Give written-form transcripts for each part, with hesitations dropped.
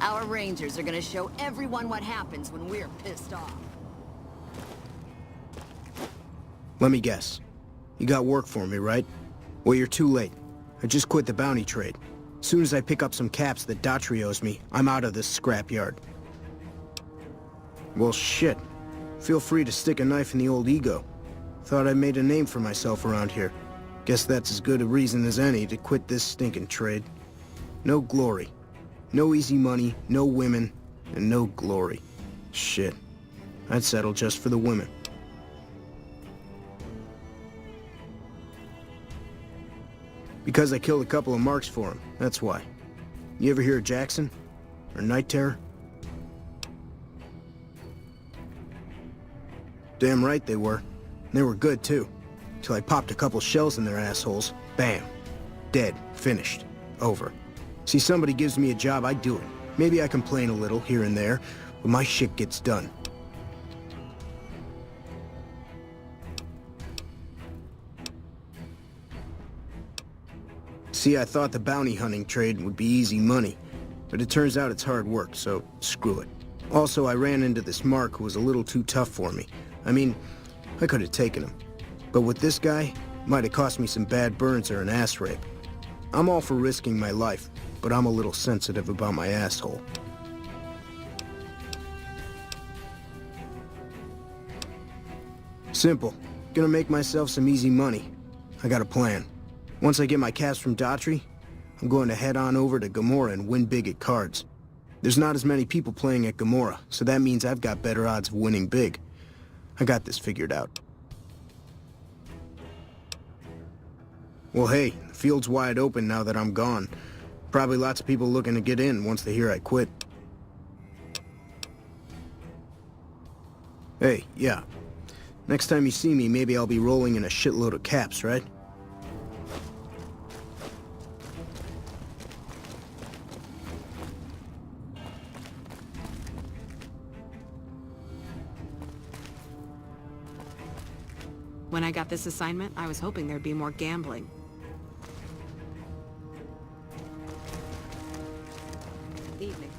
Our Rangers are gonna show everyone what happens when we're pissed off. Let me guess. You got work for me, right? Well, you're too late. I just quit the bounty trade. Soon as I pick up some caps that Daughtry owes me, I'm out of this scrapyard. Well, shit. Feel free to stick a knife in the old ego. Thought I made a name for myself around here. Guess that's as good a reason as any to quit this stinking trade. No glory. No easy money, no women, and no glory. Shit. I'd settle just for the women. Because I killed a couple of marks for him, that's why. You ever hear of Jackson? Or Night Terror? Damn right they were. And they were good, too. Till I popped a couple shells in their assholes. Bam. Dead. Finished. Over. See, somebody gives me a job, I do it. Maybe I complain a little here and there, but my shit gets done. See, I thought the bounty hunting trade would be easy money, but it turns out it's hard work, so screw it. Also, I ran into this Mark who was a little too tough for me. I mean, I could have taken him. But with this guy, might have cost me some bad burns or an ass rape. I'm all for risking my life, but I'm a little sensitive about my asshole. Simple. Gonna make myself some easy money. I got a plan. Once I get my caps from Daughtry, I'm going to head on over to Gomorrah and win big at cards. There's not as many people playing at Gomorrah, so that means I've got better odds of winning big. I got this figured out. Well, hey, the field's wide open now that I'm gone. Probably lots of people looking to get in once they hear I quit. Hey, yeah. Next time you see me, maybe I'll be rolling in a shitload of caps, right? When I got this assignment, I was hoping there'd be more gambling. Evening.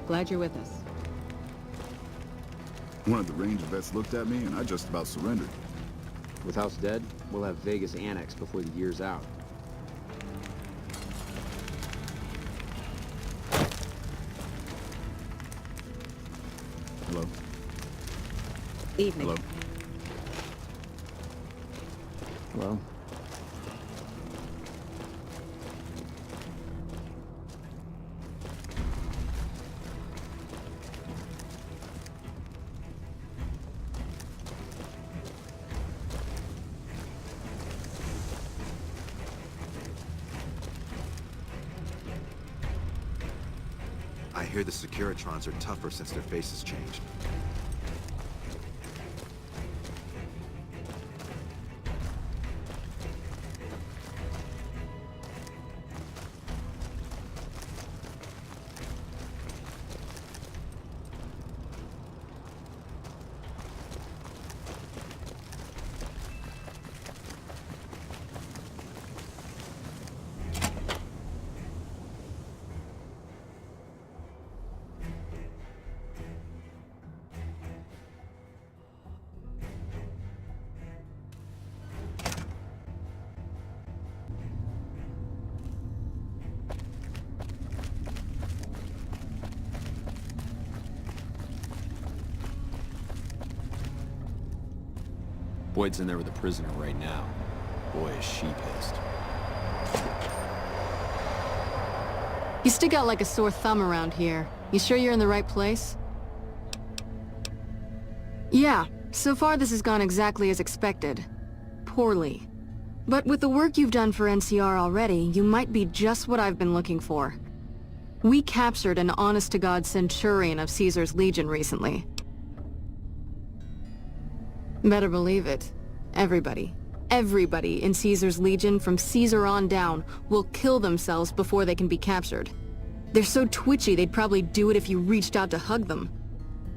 Glad you're with us. One of the Ranger vets looked at me, and I just about surrendered. With House dead, we'll have Vegas annexed before the year's out. Hello? Evening. Hello? Hello? I hear the Securitrons are tougher since their faces changed. Boyd's in there with a prisoner right now. Boy, is she pissed. You stick out like a sore thumb around here. You sure you're in the right place? Yeah, so far this has gone exactly as expected. Poorly. But with the work you've done for NCR already, you might be just what I've been looking for. We captured an honest-to-God centurion of Caesar's Legion recently. Better believe it. Everybody Everybody in Caesar's Legion from Caesar on down will kill themselves before they can be captured. They're so twitchy they'd probably do it if you reached out to hug them.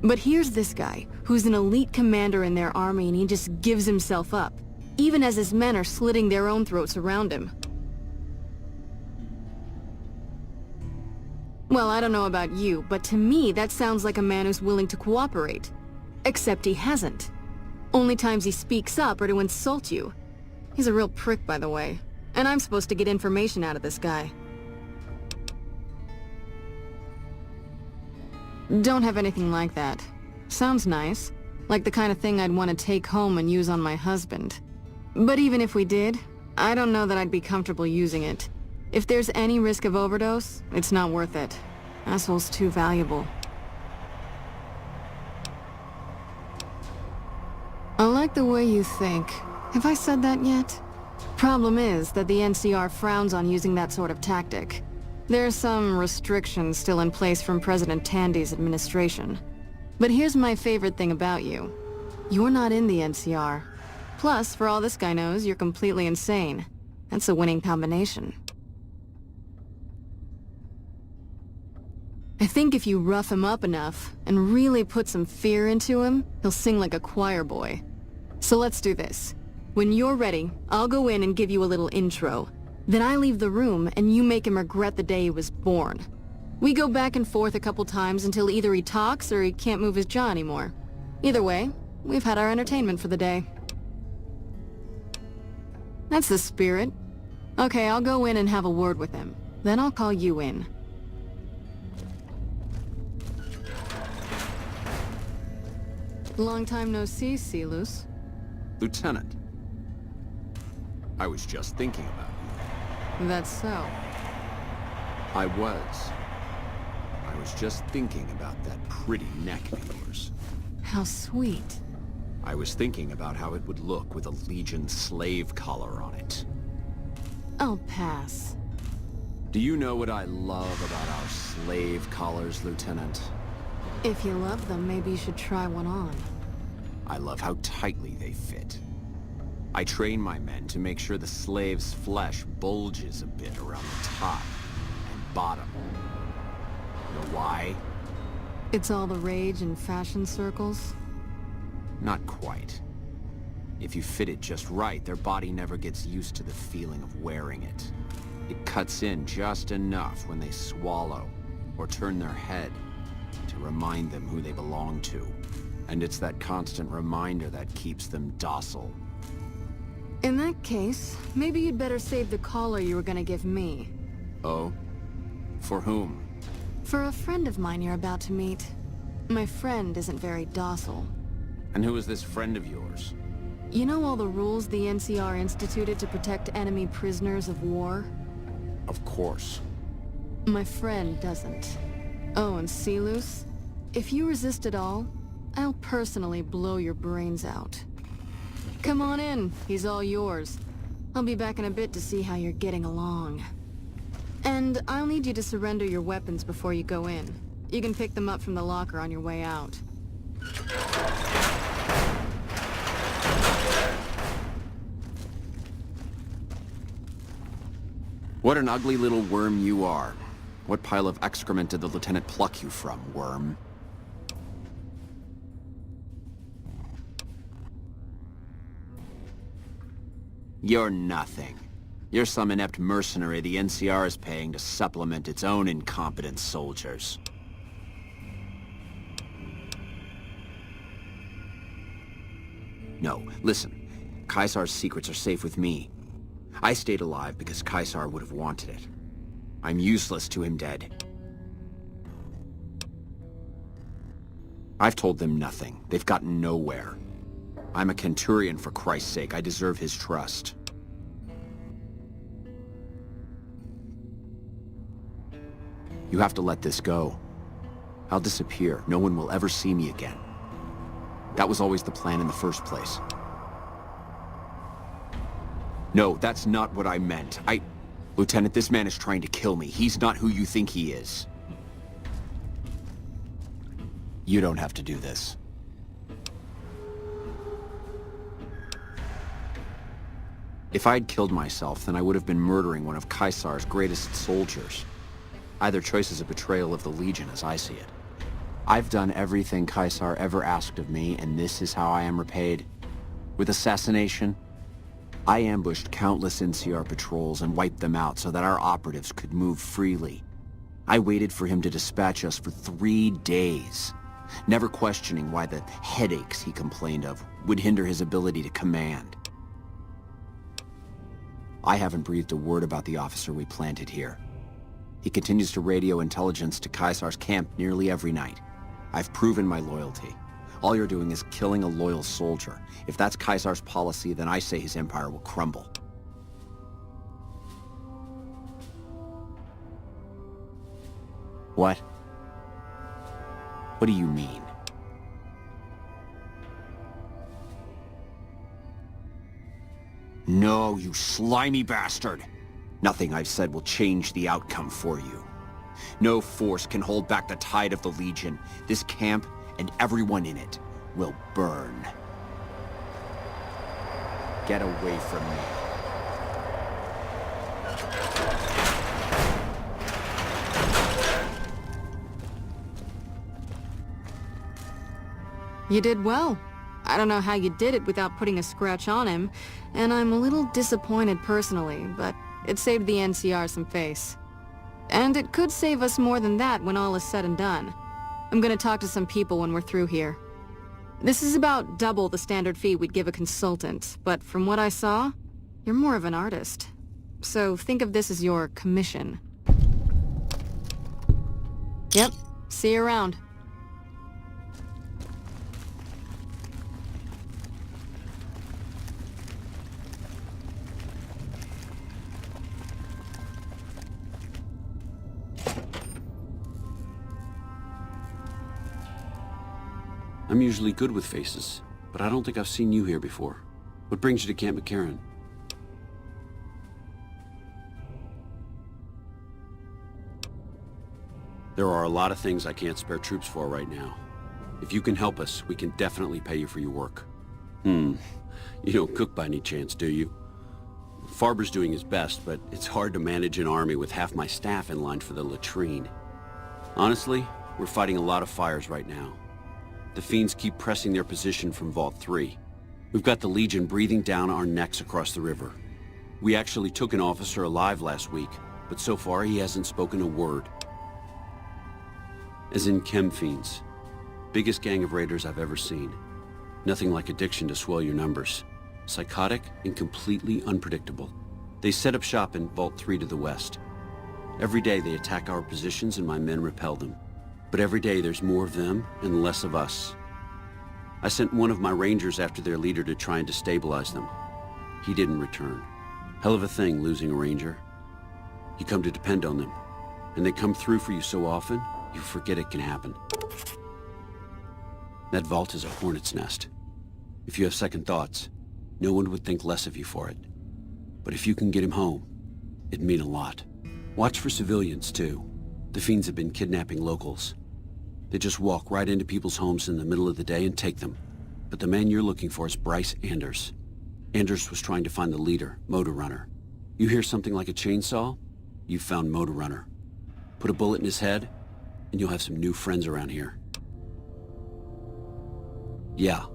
But here's this guy, who's an elite commander in their army, and he just gives himself up, even as his men are slitting their own throats around him. Well, I don't know about you, but to me that sounds like a man who's willing to cooperate. Except he hasn't. Only times he speaks up are to insult you. He's a real prick, by the way, and I'm supposed to get information out of this guy. Don't have anything like that. Sounds nice. Like the kind of thing I'd want to take home and use on my husband. But even if we did, I don't know that I'd be comfortable using it. If there's any risk of overdose, it's not worth it. Asshole's too valuable. I like the way you think. Have I said that yet? Problem is that the NCR frowns on using that sort of tactic. There are some restrictions still in place from President Tandy's administration. But here's my favorite thing about you. You're not in the NCR. Plus, for all this guy knows, you're completely insane. That's a winning combination. I think if you rough him up enough, and really put some fear into him, he'll sing like a choir boy. So let's do this. When you're ready, I'll go in and give you a little intro. Then I leave the room, and you make him regret the day he was born. We go back and forth a couple times until either he talks or he can't move his jaw anymore. Either way, we've had our entertainment for the day. That's the spirit. Okay, I'll go in and have a word with him. Then I'll call you in. Long time no see, Silus. Lieutenant, I was just thinking about you. That's so. I was just thinking about that pretty neck of yours. How sweet. I was thinking about how it would look with a Legion slave collar on it. I'll pass. Do you know what I love about our slave collars, Lieutenant? If you love them, maybe you should try one on. I love how tightly they fit. I train my men to make sure the slave's flesh bulges a bit around the top and bottom. You know why? It's all the rage in fashion circles? Not quite. If you fit it just right, their body never gets used to the feeling of wearing it. It cuts in just enough when they swallow or turn their head to remind them who they belong to. And it's that constant reminder that keeps them docile. In that case, maybe you'd better save the collar you were gonna give me. Oh? For whom? For a friend of mine you're about to meet. My friend isn't very docile. And who is this friend of yours? You know all the rules the NCR instituted to protect enemy prisoners of war? Of course. My friend doesn't. Oh, and Silus? If you resist at all, I'll personally blow your brains out. Come on in, he's all yours. I'll be back in a bit to see how you're getting along. And I'll need you to surrender your weapons before you go in. You can pick them up from the locker on your way out. What an ugly little worm you are. What pile of excrement did the lieutenant pluck you from, worm? You're nothing. You're some inept mercenary the NCR is paying to supplement its own incompetent soldiers. No, listen. Caesar's secrets are safe with me. I stayed alive because Caesar would have wanted it. I'm useless to him dead. I've told them nothing. They've gotten nowhere. I'm a Centurion, for Christ's sake. I deserve his trust. You have to let this go. I'll disappear. No one will ever see me again. That was always the plan in the first place. No, that's not what I meant. Lieutenant, this man is trying to kill me. He's not who you think he is. You don't have to do this. If I'd killed myself, then I would have been murdering one of Caesar's greatest soldiers. Either choice is a betrayal of the Legion as I see it. I've done everything Caesar ever asked of me, and this is how I am repaid. With assassination, I ambushed countless NCR patrols and wiped them out so that our operatives could move freely. I waited for him to dispatch us for 3 days, never questioning why the headaches he complained of would hinder his ability to command. I haven't breathed a word about the officer we planted here. He continues to radio intelligence to Caesar's camp nearly every night. I've proven my loyalty. All you're doing is killing a loyal soldier. If that's Caesar's policy, then I say his empire will crumble. What? What do you mean? No, you slimy bastard! Nothing I've said will change the outcome for you. No force can hold back the tide of the Legion. This camp and everyone in it will burn. Get away from me. You did well. I don't know how you did it without putting a scratch on him, and I'm a little disappointed personally, but it saved the NCR some face. And it could save us more than that when all is said and done. I'm gonna talk to some people when we're through here. This is about double the standard fee we'd give a consultant, but from what I saw, you're more of an artist. So think of this as your commission. Yep, see you around. I'm usually good with faces, but I don't think I've seen you here before. What brings you to Camp McCarran? There are a lot of things I can't spare troops for right now. If you can help us, we can definitely pay you for your work. You don't cook by any chance, do you? Farber's doing his best, but it's hard to manage an army with half my staff in line for the latrine. Honestly, we're fighting a lot of fires right now. The fiends keep pressing their position from Vault 3. We've got the Legion breathing down our necks across the river. We actually took an officer alive last week, but so far he hasn't spoken a word. As in chem fiends. Biggest gang of raiders I've ever seen. Nothing like addiction to swell your numbers. Psychotic and completely unpredictable. They set up shop in Vault 3 to the west. Every day they attack our positions and my men repel them. But every day there's more of them and less of us. I sent one of my rangers after their leader to try and destabilize them. He didn't return. Hell of a thing, losing a ranger. You come to depend on them, and they come through for you so often, you forget it can happen. That vault is a hornet's nest. If you have second thoughts, no one would think less of you for it. But if you can get him home, it'd mean a lot. Watch for civilians, too. The fiends have been kidnapping locals. They just walk right into people's homes in the middle of the day and take them. But the man you're looking for is Bryce Anders. Anders was trying to find the leader, Motor Runner. You hear something like a chainsaw? You've found Motor Runner. Put a bullet in his head, and you'll have some new friends around here. Yeah,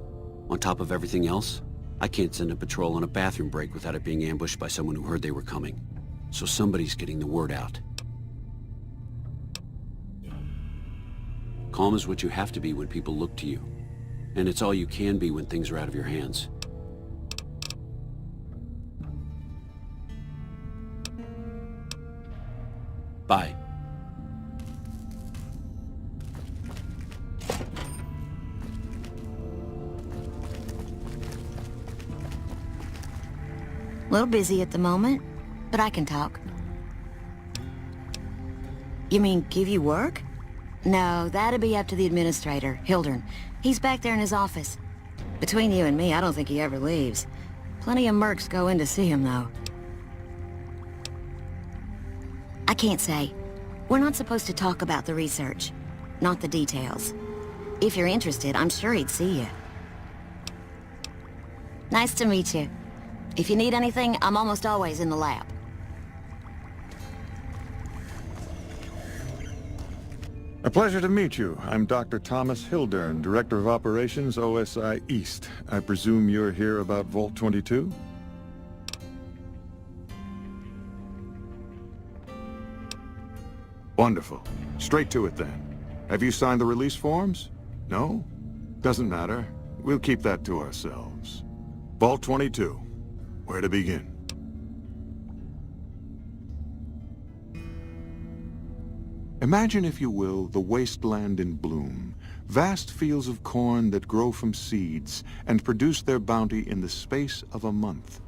on top of everything else, I can't send a patrol on a bathroom break without it being ambushed by someone who heard they were coming. So somebody's getting the word out. Calm is what you have to be when people look to you. And it's all you can be when things are out of your hands. Bye. A little busy at the moment, but I can talk. You mean give you work? No, that'd be up to the administrator, Hildern. He's back there in his office. Between you and me, I don't think he ever leaves. Plenty of mercs go in to see him, though. I can't say. We're not supposed to talk about the research, not the details. If you're interested, I'm sure he'd see you. Nice to meet you. If you need anything, I'm almost always in the lab. A pleasure to meet you. I'm Dr. Thomas Hildern, Director of Operations, OSI East. I presume you're here about Vault 22? Wonderful. Straight to it then. Have you signed the release forms? No? Doesn't matter. We'll keep that to ourselves. Vault 22. Where to begin? Imagine, if you will, the wasteland in bloom. Vast fields of corn that grow from seeds and produce their bounty in the space of a month.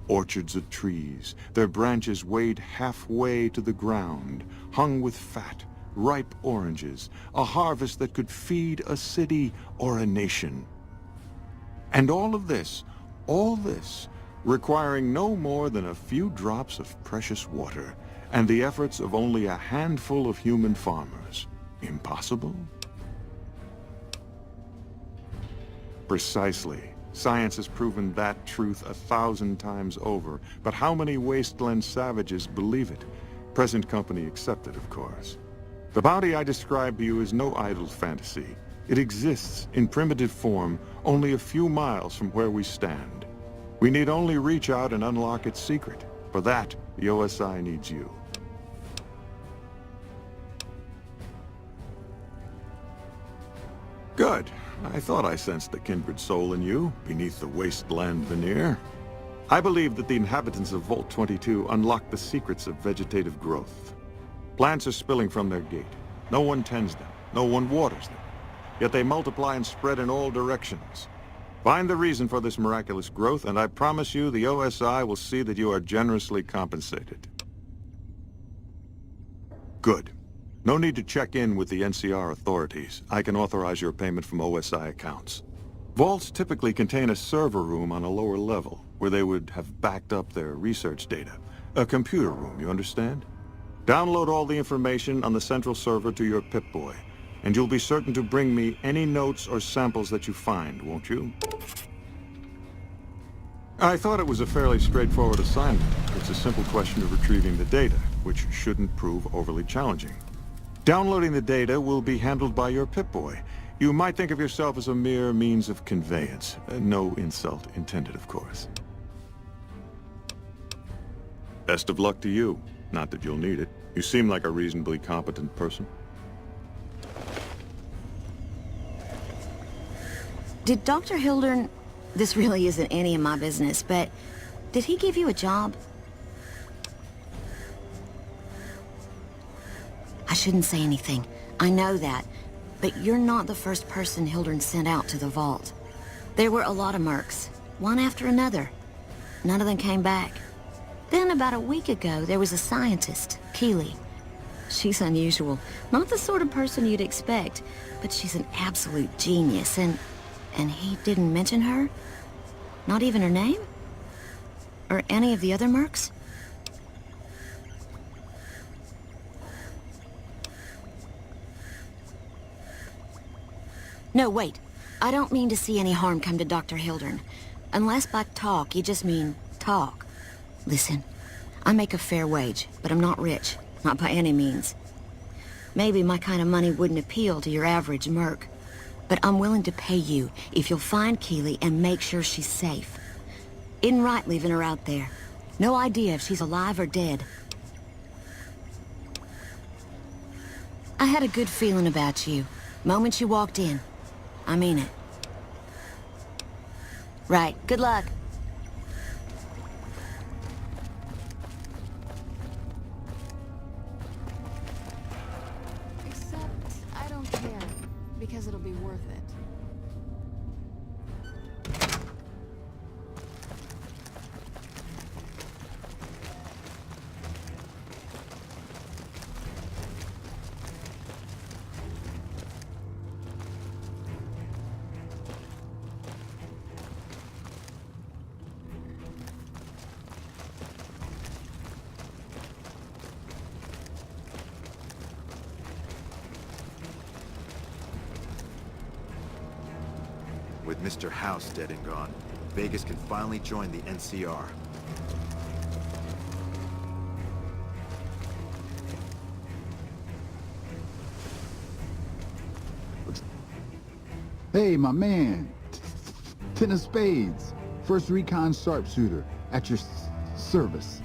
Orchards of trees, their branches weighed halfway to the ground, hung with fat, ripe oranges, a harvest that could feed a city or a nation. And all this, requiring no more than a few drops of precious water, and the efforts of only a handful of human farmers. Impossible? Precisely. Science has proven that truth 1,000 times over, but how many wasteland savages believe it? Present company accepted, of course. The bounty I described to you is no idle fantasy. It exists in primitive form only a few miles from where we stand. We need only reach out and unlock its secret. For that, the OSI needs you. Good. I thought I sensed the kindred soul in you, beneath the wasteland veneer. I believe that the inhabitants of Vault 22 unlock the secrets of vegetative growth. Plants are spilling from their gate. No one tends them. No one waters them. Yet they multiply and spread in all directions. Find the reason for this miraculous growth, and I promise you the OSI will see that you are generously compensated. Good. No need to check in with the NCR authorities. I can authorize your payment from OSI accounts. Vaults typically contain a server room on a lower level, where they would have backed up their research data. A computer room, you understand? Download all the information on the central server to your Pip-Boy, and you'll be certain to bring me any notes or samples that you find, won't you? I thought it was a fairly straightforward assignment. It's a simple question of retrieving the data, which shouldn't prove overly challenging. Downloading the data will be handled by your Pip-Boy. You might think of yourself as a mere means of conveyance. No insult intended, of course. Best of luck to you. Not that you'll need it. You seem like a reasonably competent person. Did Dr. Hildern... This really isn't any of my business, but... Did he give you a job? I shouldn't say anything. I know that. But you're not the first person Hildern sent out to the vault. There were a lot of mercs, one after another. None of them came back. Then about a week ago, there was a scientist, Keeley. She's unusual. Not the sort of person you'd expect, but she's an absolute genius, and he didn't mention her? Not even her name? Or any of the other mercs? No, wait. I don't mean to see any harm come to Dr. Hildern. Unless by talk, you just mean talk. Listen, I make a fair wage, but I'm not rich. Not by any means. Maybe my kind of money wouldn't appeal to your average merc. But I'm willing to pay you if you'll find Keeley and make sure she's safe. Isn't right leaving her out there. No idea if she's alive or dead. I had a good feeling about you. Moment you walked in. I mean it. Right. Good luck. Except, I don't care, because it'll be worth it. With Mr. House dead and gone, Vegas can finally join the NCR. Hey, my man. Ten of spades. First recon sharpshooter. At your service.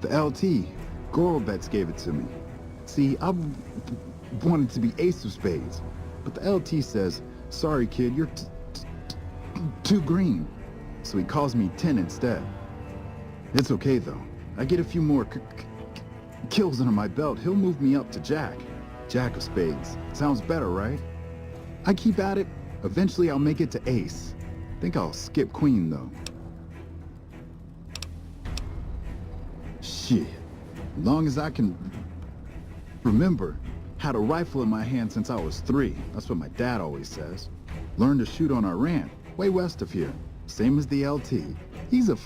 The LT. Gorobets gave it to me. See, I wanted to be ace of spades. But the LT says, sorry kid, you're too green. So he calls me 10 instead. It's okay though. I get a few more kills under my belt. He'll move me up to Jack. Jack of spades. Sounds better, right? I keep at it. Eventually I'll make it to ace. Think I'll skip queen though. Shit. As long as I can remember, had a rifle in my hand since I was 3. That's what my dad always says. Learned to shoot on our ranch, way west of here. Same as the LT. He's a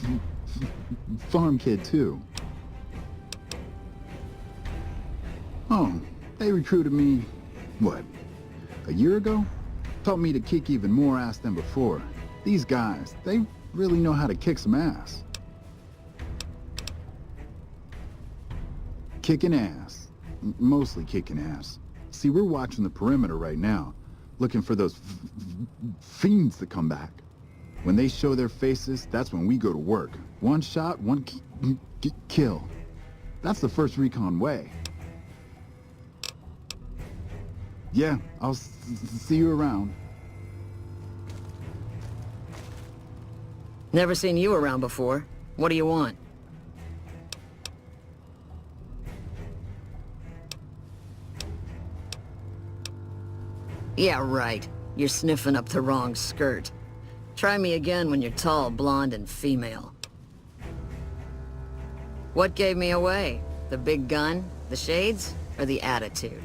farm kid too. Oh, they recruited me, what, a year ago? Taught me to kick even more ass than before. These guys, they really know how to kick some ass. Kicking ass. Mostly kicking ass. See, we're watching the perimeter right now, looking for those fiends to come back. When they show their faces, that's when we go to work. One shot, one kill. That's the first recon way. Yeah, I'll see you around. Never seen you around before. What do you want? Yeah, right. You're sniffing up the wrong skirt. Try me again when you're tall, blonde, and female. What gave me away? The big gun, the shades, or the attitude?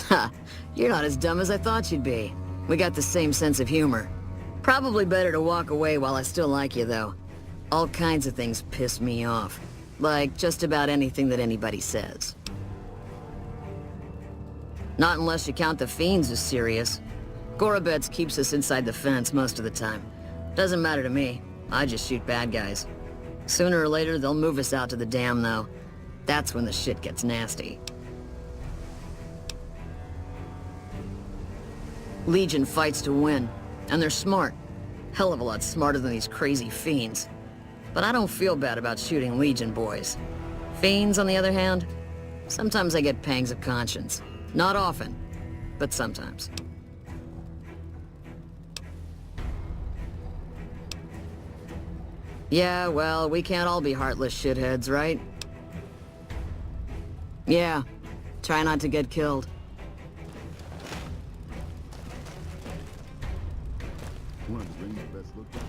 Ha! You're not as dumb as I thought you'd be. We got the same sense of humor. Probably better to walk away while I still like you, though. All kinds of things piss me off. Like just about anything that anybody says. Not unless you count the fiends as serious. Gorobets keeps us inside the fence most of the time. Doesn't matter to me. I just shoot bad guys. Sooner or later, they'll move us out to the dam, though. That's when the shit gets nasty. Legion fights to win, and they're smart. Hell of a lot smarter than these crazy fiends. But I don't feel bad about shooting Legion boys. Fiends, on the other hand, sometimes I get pangs of conscience. Not often, but sometimes. Yeah, well, we can't all be heartless shitheads, right? Yeah, try not to get killed. One of the rings best looked at.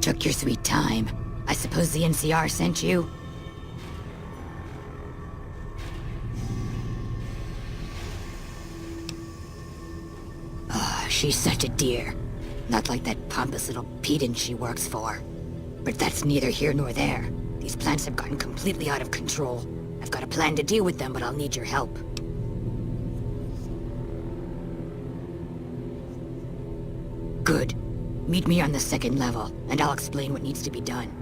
Took your sweet time. I suppose the NCR sent you? She's such a dear. Not like that pompous little pedant she works for. But that's neither here nor there. These plants have gotten completely out of control. I've got a plan to deal with them, but I'll need your help. Good. Meet me on the second level, and I'll explain what needs to be done.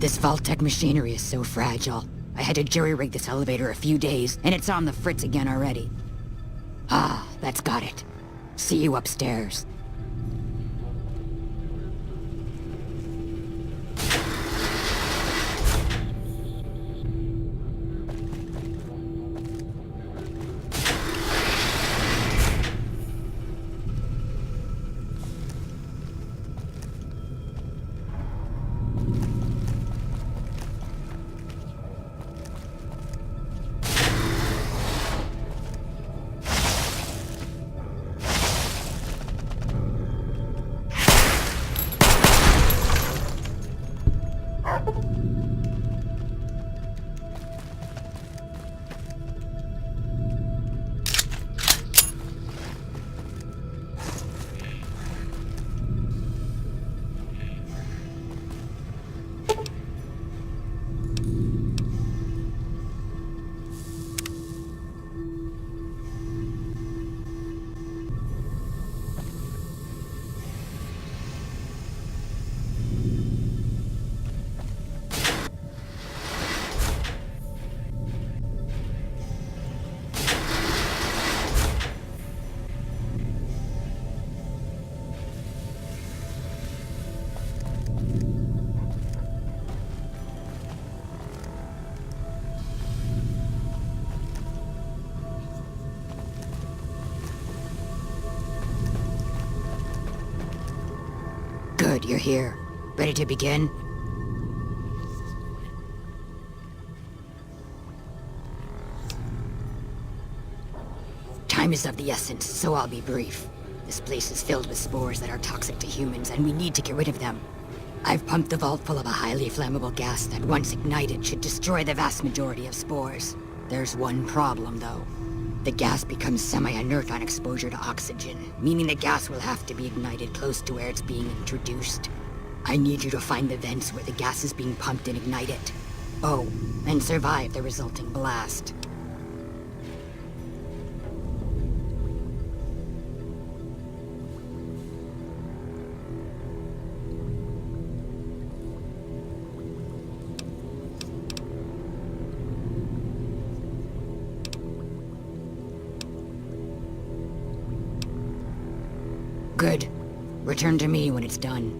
This Vault-Tec machinery is so fragile. I had to jury-rig this elevator a few days, and it's on the fritz again already. Ah, that's got it. See you upstairs. Good, you're here. Ready to begin? Time is of the essence, so I'll be brief. This place is filled with spores that are toxic to humans, and we need to get rid of them. I've pumped the vault full of a highly flammable gas that, once ignited, should destroy the vast majority of spores. There's one problem, though. The gas becomes semi-inert on exposure to oxygen, meaning the gas will have to be ignited close to where it's being introduced. I need you to find the vents where the gas is being pumped and ignite it. Oh, and survive the resulting blast. Good. Return to me when it's done.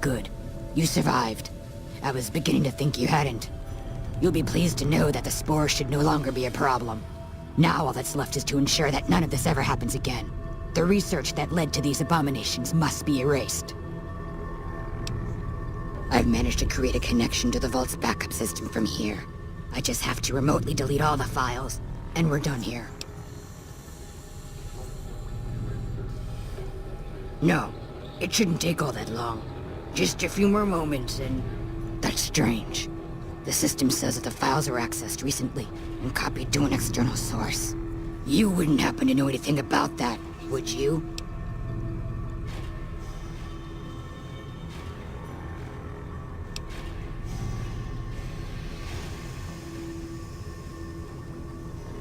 Good. You survived. I was beginning to think you hadn't. You'll be pleased to know that the spores should no longer be a problem. Now all that's left is to ensure that none of this ever happens again. The research that led to these abominations must be erased. I've managed to create a connection to the Vault's backup system from here. I just have to remotely delete all the files, and we're done here. No, it shouldn't take all that long. Just a few more moments, and... That's strange. The system says that the files were accessed recently and copied to an external source. You wouldn't happen to know anything about that, would you?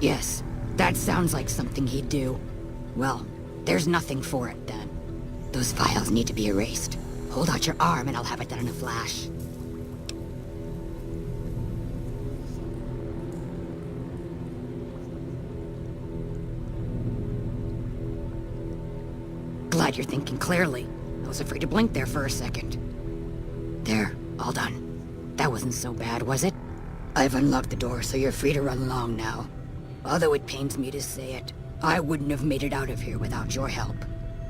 Yes, that sounds like something he'd do. Well, there's nothing for it then. Those files need to be erased. Hold out your arm and I'll have it done in a flash. Glad you're thinking clearly. I was afraid to blink there for a second. There, all done. That wasn't so bad, was it? I've unlocked the door, so you're free to run along now. Although it pains me to say it, I wouldn't have made it out of here without your help.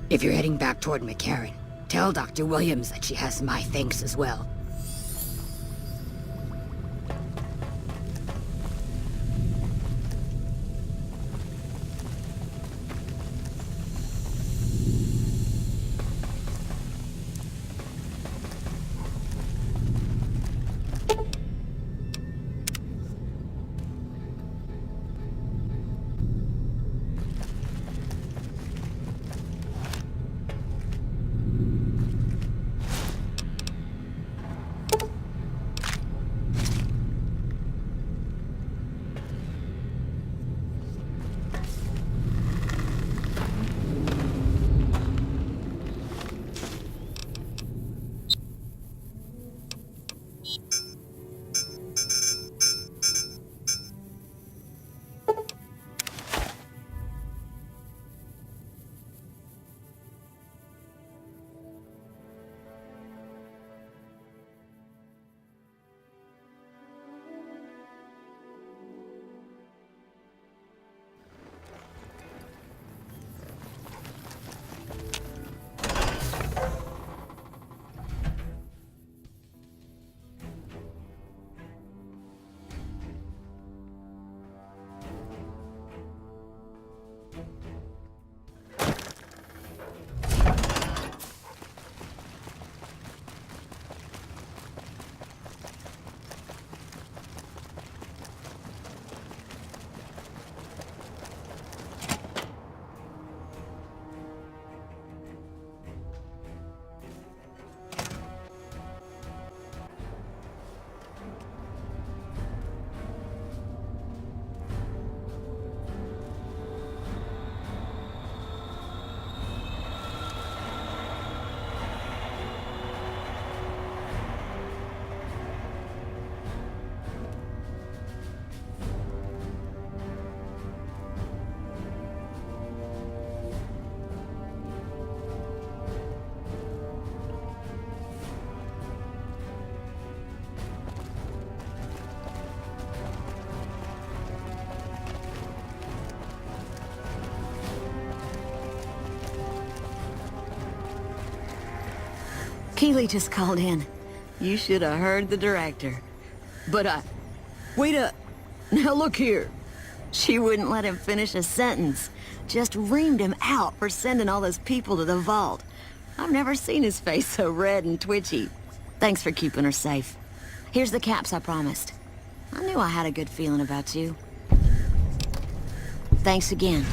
If you're heading back toward McCarran, tell Dr. Williams that she has my thanks as well. Keeley just called in. You should have heard the director. But wait up. Now look here. She wouldn't let him finish a sentence. Just reamed him out for sending all those people to the vault. I've never seen his face so red and twitchy. Thanks for keeping her safe. Here's the caps I promised. I knew I had a good feeling about you. Thanks again.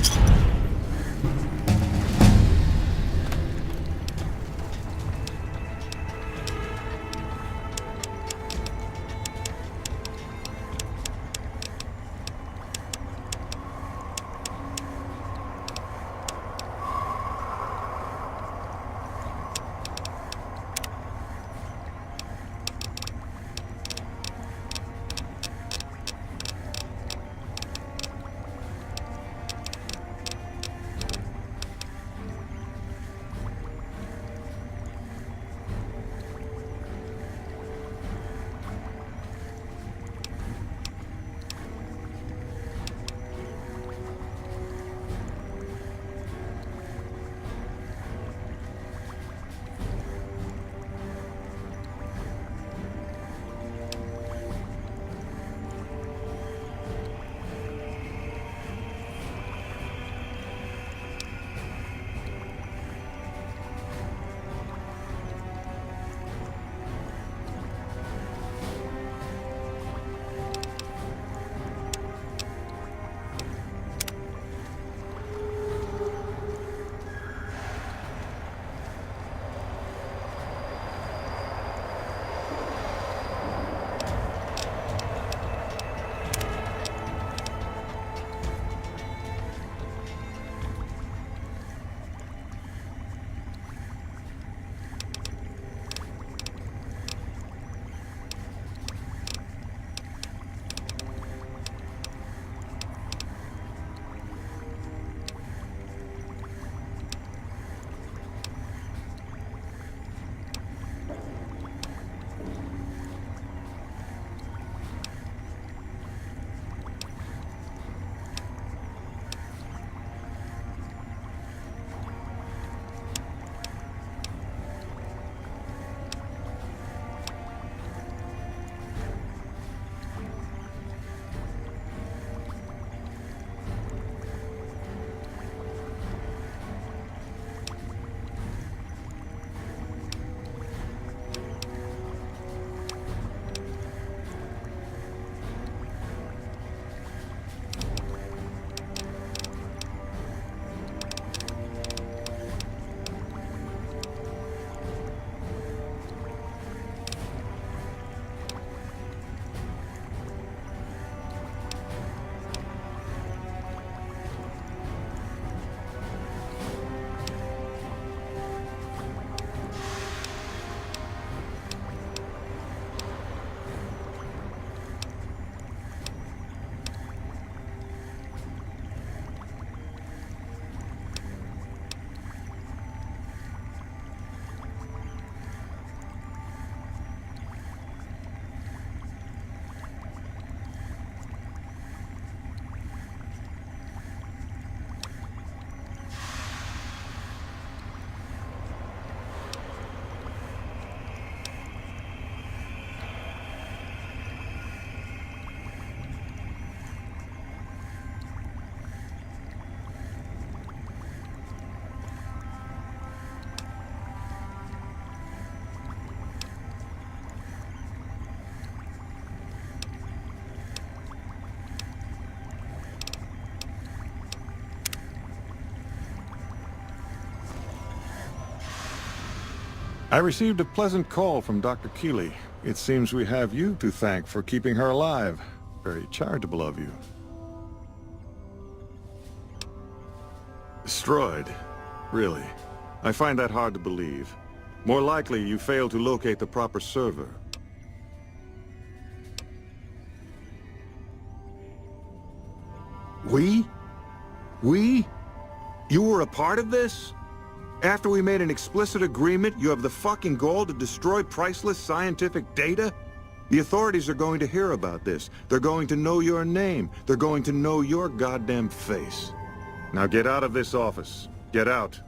I received a pleasant call from Dr. Keeley. It seems we have you to thank for keeping her alive. Very charitable of you. Destroyed? Really? I find that hard to believe. More likely, you failed to locate the proper server. We? We? You were a part of this? After we made an explicit agreement, you have the fucking goal to destroy priceless scientific data? The authorities are going to hear about this. They're going to know your name. They're going to know your goddamn face. Now get out of this office. Get out.